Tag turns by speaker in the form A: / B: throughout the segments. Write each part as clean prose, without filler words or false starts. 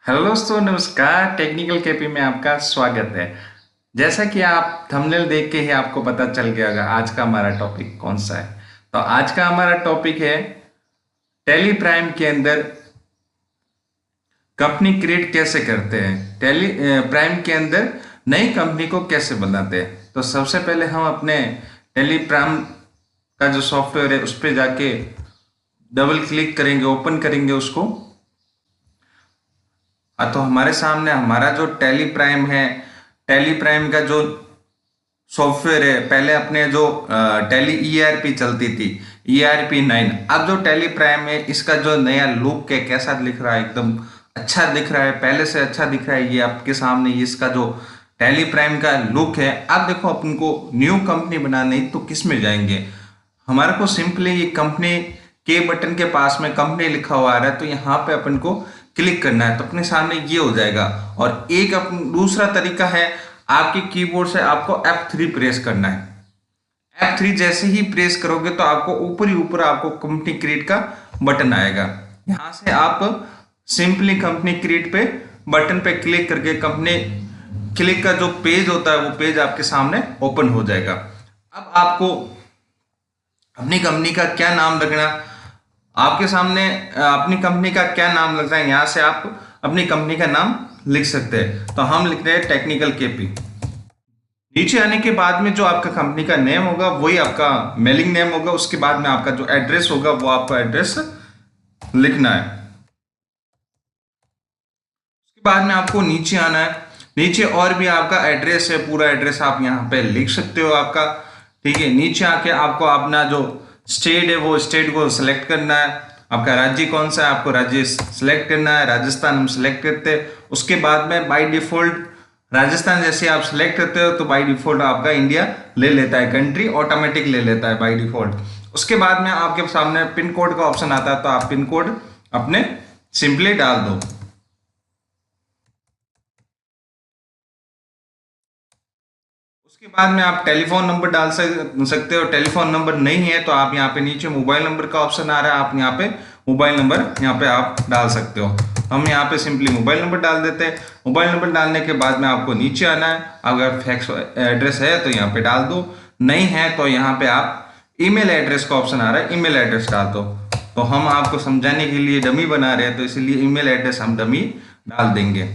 A: Hello दोस्तों, नमस्कार। Technical KP में आपका स्वागत है। जैसा कि आप थंबनेल देख के ही आपको पता चल गया होगा आज का हमारा टॉपिक कौन सा है। तो आज का हमारा टॉपिक है टेली प्राइम के अंदर कंपनी क्रिएट कैसे करते हैं, टेली प्राइम के अंदर नई कंपनी को कैसे बनाते हैं। तो सबसे पहले हम अपने टेली प्राइम का जो सॉफ्टवेयर है उस पर जाके डबल क्लिक करेंगे, ओपन करेंगे उसको। तो हमारे सामने हमारा जो टेली प्राइम है, टेली प्राइम का जो सॉफ्टवेयर है, पहले अपने जो टेली ईआरपी चलती थी, ईआरपी 9, अब जो टेली प्राइम है इसका जो नया लुक है कैसा दिख रहा है, एकदम अच्छा दिख रहा है, पहले से अच्छा दिख रहा है। ये आपके सामने ये इसका जो टेली प्राइम का लुक है। अब देखो अपन को न्यू कंपनी बनानी तो किस में जाएंगे। हमारे को सिंपली ये कंपनी के बटन के पास में कंपनी लिखा हुआ आ रहा है, तो यहाँ पे अपन को क्लिक करना है तो अपने सामने ये हो जाएगा। और एक दूसरा तरीका है, आपके कीबोर्ड से आपको F3 प्रेस करना है। F3 जैसे ही प्रेस करोगे तो आपको ऊपर ही ऊपर आपको कंपनी क्रिएट का बटन आएगा। यहाँ से आप सिंपली कंपनी क्रिएट पे बटन पे क्लिक करके कंपनी क्लिक का जो पेज होता है वो पेज आपके सामने ओपन हो जाएगा। अब आपको अपनी कंपनी का क्या नाम रखना, आपके सामने अपनी कंपनी का क्या नाम लगता है, यहाँ से आप अपनी कंपनी का नाम लिख सकते हैं। तो हम लिख रहे हैं टेक्निकल केपी। नीचे आने के बाद में जो आपका कंपनी का नेम होगा वही आपका मेलिंग नेम होगा। उसके बाद में आपका जो एड्रेस होगा वो आपका एड्रेस लिखना है। उसके बाद में आपको नीचे आना है। नीचे और भी आपका एड्रेस है, पूरा एड्रेस आप यहाँ पे लिख सकते हो आपका। ठीक है, नीचे आके आपको अपना जो स्टेट है वो स्टेट को सिलेक्ट करना है। आपका राज्य कौन सा है आपको राज्य सिलेक्ट करना है। राजस्थान हम सिलेक्ट करते हैं। उसके बाद में बाय डिफॉल्ट राजस्थान जैसे आप सिलेक्ट करते हो तो बाय डिफॉल्ट आपका इंडिया ले लेता है, कंट्री ऑटोमेटिक ले लेता है बाय डिफॉल्ट। उसके बाद में आपके सामने पिन कोड का ऑप्शन आता है, तो आप पिन कोड अपने सिंपली डाल दो। उसके बाद में आप टेलीफोन नंबर डाल सकते हो। टेलीफोन नंबर नहीं है तो आप यहाँ पे नीचे मोबाइल नंबर का ऑप्शन आ रहा है, आप यहाँ पे मोबाइल नंबर यहाँ पे आप डाल सकते हो। हम यहाँ पे सिंपली मोबाइल नंबर डाल देते हैं। मोबाइल नंबर डालने के बाद में आपको नीचे आना है। अगर फैक्स एड्रेस है तो यहाँ पे डाल दो, नहीं है तो यहाँ पे आप ईमेल एड्रेस का ऑप्शन आ रहा है, ईमेल एड्रेस डाल दो। तो हम आपको समझाने के लिए डमी बना रहे हैं तो इसलिए ईमेल एड्रेस हम डमी डाल देंगे।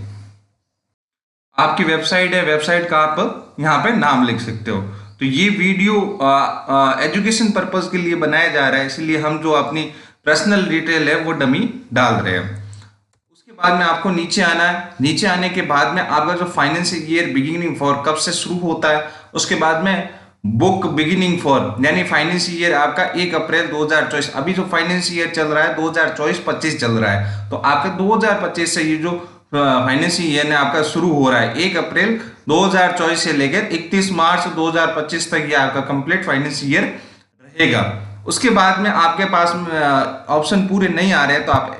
A: आपकी वेबसाइट है, वेबसाइट का आप यहाँ पे नाम लिख सकते हो। तो ये वीडियो एजुकेशन पर्पस के लिए बनाया जा रहा है, इसलिए हम जो अपनी पर्सनल डिटेल है वो डमी डाल रहे हैं। उसके बाद में आपको नीचे आना है। नीचे आने के बाद में आपका जो फाइनेंशियल ईयर बिगिनिंग फॉर कब से शुरू होता है, उसके बाद में बुक बिगिनिंग फॉर यानी फाइनेंशियल ईयर आपका 1 अप्रैल 2024। अभी जो फाइनेंशियल ईयर चल रहा है 2024-25 चल रहा है, तो आपका 2025 से ये जो फाइनेंशियल ईयर आपका शुरू हो रहा है 1 अप्रैल 2024 से लेकर 31 मार्च 2025 तक ये आपका कंप्लीट फाइनेंशियल ईयर रहेगा। उसके बाद में आपके पास ऑप्शन पूरे नहीं आ रहे हैं तो आप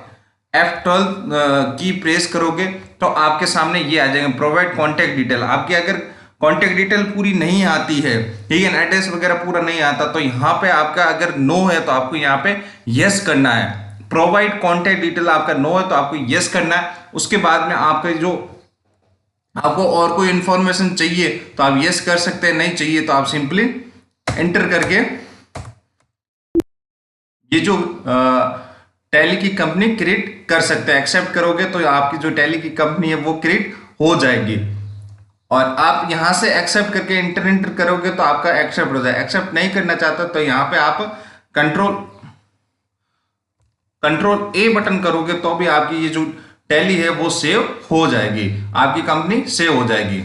A: F12 की प्रेस करोगे तो आपके सामने ये आ जाएगा प्रोवाइड कॉन्टेक्ट डिटेल। आपकी अगर कॉन्टेक्ट डिटेल पूरी नहीं आती है, ठीक है, एड्रेस वगैरह पूरा नहीं आता, तो यहाँ पे आपका अगर नो है तो आपको यहाँ पे यस करना है। प्रोवाइड कॉन्टेक्ट डिटेल आपका नो है तो आपको यस करना है। उसके बाद में आपके जो आपको और कोई इंफॉर्मेशन चाहिए तो आप यस कर सकते हैं, नहीं चाहिए तो आप सिंपली एंटर करके ये जो टैली की कंपनी क्रिएट कर सकते हैं। एक्सेप्ट करोगे तो आपकी जो टैली की कंपनी है वो क्रिएट हो जाएगी। और आप यहां से एक्सेप्ट करके इंटर करोगे तो आपका एक्सेप्ट हो जाए। एक्सेप्ट नहीं करना चाहता तो यहाँ पे आप कंट्रोल ए बटन करोगे तो भी आपकी ये जो टैली है वो सेव हो जाएगी, आपकी कंपनी सेव हो जाएगी।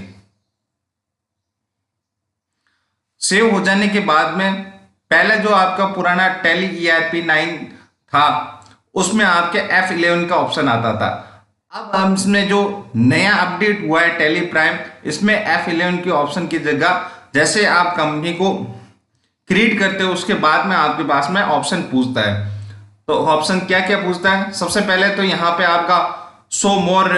A: सेव हो जाने के बाद में पहले जो आपका पुराना टैली ईआरपी 9 था उसमें आपके F11 का ऑप्शन आता था। अब हम इसमें जो नया अपडेट हुआ है टैली प्राइम, इसमें F11 के ऑप्शन की जगह जैसे आप कंपनी को क्रिएट करते हो उसके बाद में आपके पास में ऑप्शन पूछता है। तो ऑप्शन क्या क्या पूछता है, सबसे पहले तो यहाँ पे आपका शो मोर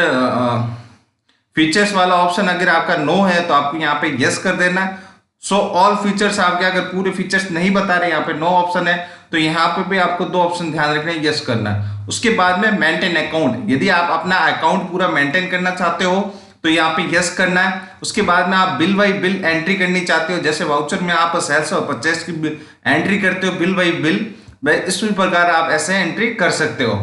A: फीचर्स वाला ऑप्शन अगर आपका नो है तो आपको यहाँ पे यस कर देना है। सो ऑल फीचर्स आपके अगर पूरे फीचर्स नहीं बता रहे, यहाँ पे नो ऑप्शन है, तो यहाँ पे भी आपको दो ऑप्शन ध्यान रखना है, यस करना है। उसके बाद में मेंटेन अकाउंट, यदि आप अपना अकाउंट पूरा मेंटेन करना चाहते हो तो यहाँ पे यस करना है। उसके बाद में आप बिल बाई बिल एंट्री करनी चाहते हो, जैसे वाउचर में आप सेल्स और परचेस की एंट्री करते हो बिल बाई बिल, इसी प्रकार आप ऐसे एंट्री कर सकते हो।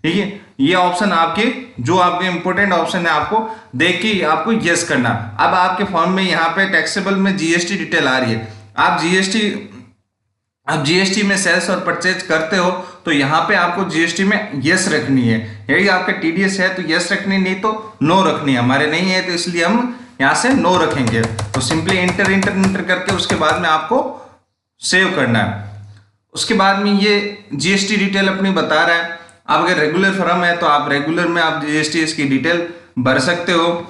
A: ठीक है, ये ऑप्शन आपके जो आपके इंपॉर्टेंट ऑप्शन है आपको देख के आपको यस करना। अब आपके फॉर्म में यहाँ पे टैक्सेबल में जीएसटी डिटेल आ रही है, आप जीएसटी में सेल्स और परचेज करते हो तो यहाँ पे आपको जीएसटी में यस रखनी है। यदि आपके टीडीएस है तो यस रखनी, नहीं तो नो रखनी है। हमारे नहीं है तो इसलिए हम यहाँ से नो रखेंगे। तो सिंपली इंटर इंटर इंटर करके उसके बाद में आपको सेव करना है। उसके बाद में ये जीएसटी डिटेल अपनी बता रहा है। आप अगर रेगुलर फर्म है तो आप रेगुलर में आप जीएसटी इसकी डिटेल भर सकते हो।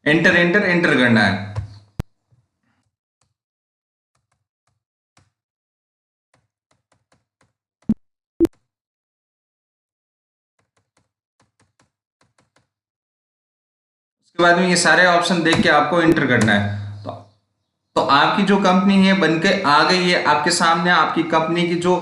A: एंटर एंटर एंटर करना है। उसके बाद में ये सारे ऑप्शन देख के आपको एंटर करना है। तो आपकी जो कंपनी है बनके आ गई है आपके सामने। आपकी कंपनी की जो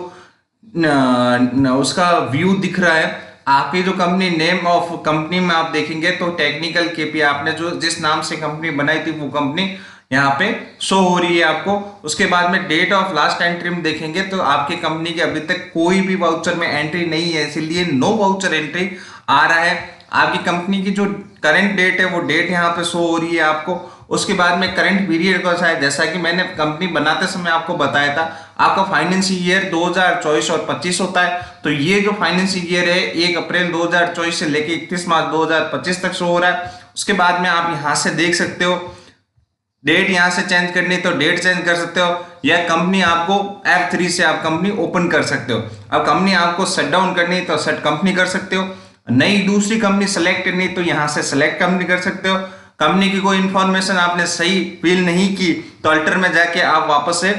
A: उसका व्यू दिख रहा है। आपकी जो कंपनी नेम ऑफ कंपनी में आप देखेंगे तो टेक्निकल केपी, आपने जो जिस नाम से कंपनी बनाई थी वो कंपनी यहाँ पे शो हो रही है आपको। उसके बाद में डेट ऑफ लास्ट एंट्री में देखेंगे तो आपकी कंपनी की अभी तक कोई भी वाउचर में एंट्री नहीं है, इसलिए नो वाउचर एंट्री आ रहा है। आपकी कंपनी की जो करंट डेट है वो डेट यहाँ पे शो हो रही है आपको। उसके बाद में करंट पीरियड कौन है, जैसा कि मैंने कंपनी बनाते समय आपको बताया था, आपका फाइनेंशियल ईयर 2024 और 25 होता है। तो ये जो फाइनेंशियल ईयर है 1 अप्रैल 2024 से लेके 31 मार्च 2025 तक शो हो रहा है। उसके बाद में आप यहाँ से देख सकते हो, डेट यहाँ से चेंज करनी तो डेट चेंज कर सकते हो, या कंपनी आपको F3 से आप कंपनी ओपन कर सकते हो। अब कंपनी आपको शट डाउन करनी तो शट कंपनी कर सकते हो, नई दूसरी कंपनी सेलेक्ट करनी तो यहाँ से सेलेक्ट कंपनी कर सकते हो। कंपनी की कोई इंफॉर्मेशन आपने सही फिल नहीं की तो अल्टर में जाके आप वापस से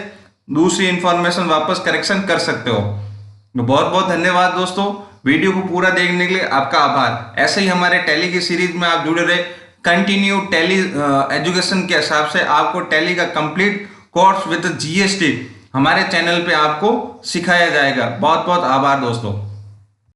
A: दूसरी इंफॉर्मेशन वापस करेक्शन कर सकते हो। तो बहुत बहुत धन्यवाद दोस्तों, वीडियो को पूरा देखने के लिए आपका आभार। ऐसे ही हमारे टैली की सीरीज में आप जुड़े रहे, कंटिन्यू टैली एजुकेशन के हिसाब से आपको टैली का कंप्लीट कोर्स विद जीएसटी हमारे चैनल पे आपको सिखाया जाएगा। बहुत बहुत आभार दोस्तों।